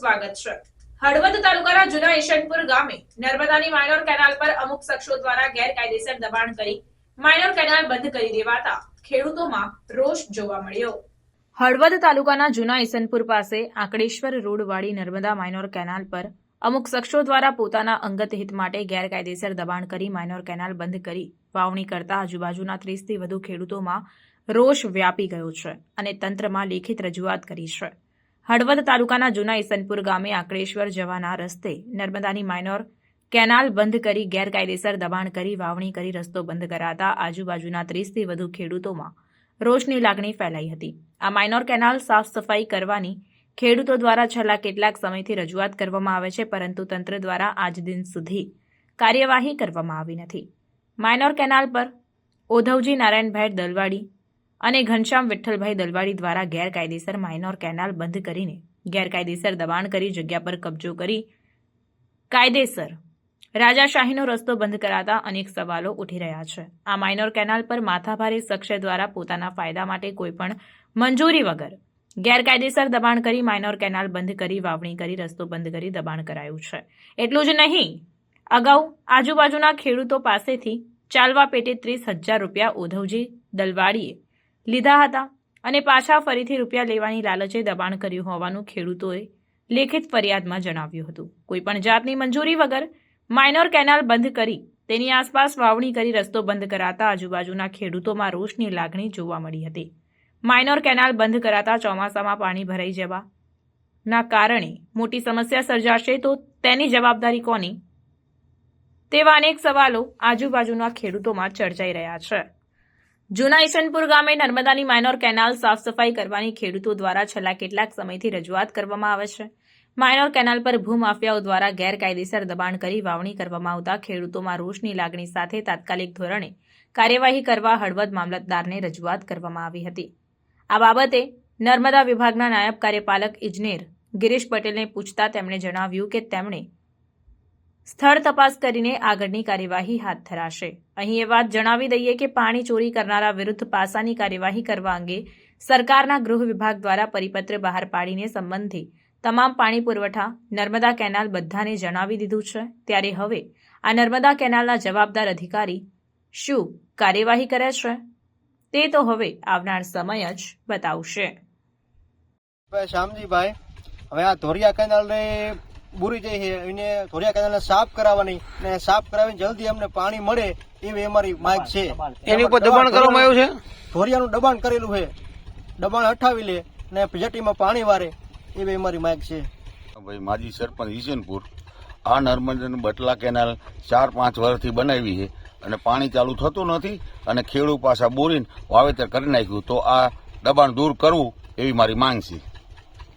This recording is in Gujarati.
સ્વાગત છે। હળવદ તાલુકાના જૂના ઈશનપુર ગામે નર્મદાની માઇનોર કેનાલ પર અમુક શખ્સો દ્વારા ગેરકાયદેસર દબાણ કરી માઇનોર કેનાલ બંધ કરી દેવાતા ખેડૂતોમાં રોષ જોવા મળ્યો। હળવદ તાલુકાના જૂના ઈશનપુર પાસે આંકડેશ્વર રોડવાળી નર્મદા માઇનોર કેનાલ પર અમુક શખ્સો દ્વારા પોતાના અંગત હિત માટે ગેરકાયદેસર દબાણ કરી માઇનોર કેનાલ બંધ કરી વાવણી કરતા આજુબાજુના 30 થી વધુ ખેડૂતોમાં રોષ વ્યાપી ગયો છે અને તંત્રમાં લેખિત રજૂઆત કરી છે। હળવદ તાલુકાના જૂના ઈશનપુર ગામે આંકડેશ્વર જવાના રસ્તે નર્મદાની માઇનોર કેનાલ બંધ કરી ગેરકાયદેસર દબાણ કરી વાવણી કરી રસ્તો બંધ કરાતા આજુબાજુના 30 થી વધુ ખેડૂતોમાં રોષની લાગણી ફેલાઈ હતી। આ માઇનોર કેનાલ સાફ સફાઈ કરવાની ખેડૂતો દ્વારા છેલ્લા કેટલાક સમયથી રજૂઆત કરવામાં આવે છે, પરંતુ તંત્ર દ્વારા આજ દિન સુધી કાર્યવાહી કરવામાં આવી નથી। માઇનોર કેનાલ પર ઓધવજી નારાયણભાઈ દલવાડી અને ઘનશ્યામ વિઠ્ઠલભાઈ દલવાડી દ્વારા ગેરકાયદેસર માઇનોર કેનાલ બંધ કરીને ગેરકાયદેસર દબાણ કરી જગ્યા પર કબજો કરી કાયદેસર રાજાશાહીનો રસ્તો બંધ કરાતા અનેક સવાલો ઉઠી રહ્યા છે। આ માઇનોર કેનાલ પર માથાભારે શખ્સ દ્વારા પોતાના ફાયદા માટે કોઈપણ મંજૂરી વગર ગેરકાયદેસર દબાણ કરી માઇનોર કેનાલ બંધ કરી વાવણી કરી રસ્તો બંધ કરી દબાણ કરાયું છે। એટલું જ નહીં, અગાઉ આજુબાજુના ખેડૂતો પાસેથી ચાલવા પેટે 30,000 રૂપિયા ઓધવજી દલવાડીએ લીધા હતા અને પાછા ફરીથી રૂપિયા લેવાની લાલચે દબાણ કર્યું હોવાનું ખેડૂતોએ લેખિત ફરિયાદમાં જણાવ્યું હતું। કોઈપણ જાતની મંજૂરી વગર માઇનોર કેનાલ બંધ કરી તેની આસપાસ વાવણી કરી રસ્તો બંધ કરાતા આજુબાજુના ખેડૂતોમાં રોષની લાગણી જોવા મળી હતી। માઇનોર કેનાલ બંધ કરાતા ચોમાસામાં પાણી ભરાઈ જવાના કારણે મોટી સમસ્યા સર્જાશે તો તેની જવાબદારી કોની? તેવા અનેક સવાલો આજુબાજુના ખેડૂતોમાં ચર્ચાઈ રહ્યા છે। જૂના ઈશનપુર ગામે નર્મદાની માઇનોર કેનાલ સાફ સફાઈ કરવાની ખેડૂતો દ્વારા છેલ્લા કેટલાક સમયથી રજૂઆત કરવામાં આવે છે। માઇનોર કેનાલ પર ભૂમાફિયાઓ દ્વારા ગેરકાયદેસર દબાણ કરી વાવણી કરવામાં આવતા ખેડૂતોમાં રોષની લાગણી સાથે તાત્કાલિક ધોરણે કાર્યવાહી કરવા હળવદ મામલતદારને રજૂઆત કરવામાં આવી હતી। આ બાબતે નર્મદા વિભાગના નાયબ કાર્યપાલક ઇજનેર ગિરીશ પટેલને પૂછતા તેમણે જણાવ્યું કે તેમણે સ્થળ તપાસ કરીને આગળની કાર્યવાહી હાથ ધરાશે। અહીં એ વાત જણાવી દઈએ કે પાણી ચોરી કરનારા વિરુદ્ધ પાસાની કાર્યવાહી કરવા અંગે સરકારના ગૃહ વિભાગ દ્વારા પરિપત્ર બહાર પાડીને સંબંધિત તમામ પાણી પુરવઠા નર્મદા કેનાલ બધાને જણાવી દીધું છે। ત્યારે હવે આ નર્મદા કેનાલના જવાબદાર અધિકારી શું કાર્યવાહી કરે છે તે તો હવે આવનાર સમય જ બતાવશે। શ્યામજીભાઈ, હવે આ ધોરિયા કેનાલને બુરી જઈ છે, એને ધોરિયા કેનાલને સાફ કરાવવાની ને સાફ કરાવીને જલ્દી અમને પાણી મળે એવી અમારી માંગ છે। એની ઉપર દબાણ કરવામાં આવ્યું છે, ધોરિયાનું દબાણ કરેલું છે, દબાણ હટાવી લે ને જેટીમાં પાણી વારે એવી અમારી માંગ છે। ભાઈ માજી સરપંચ ઈશનપુર, આ નર્મદાની બટલા કેનાલ 4-5 વર્ષથી બનાવી છે અને પાણી ચાલુ થતું નથી અને ખેડૂત પાછા બોરીને વાવેતર કરી નાખ્યું, તો આ દબાણ દૂર કરવું એવી મારી માંગ છે।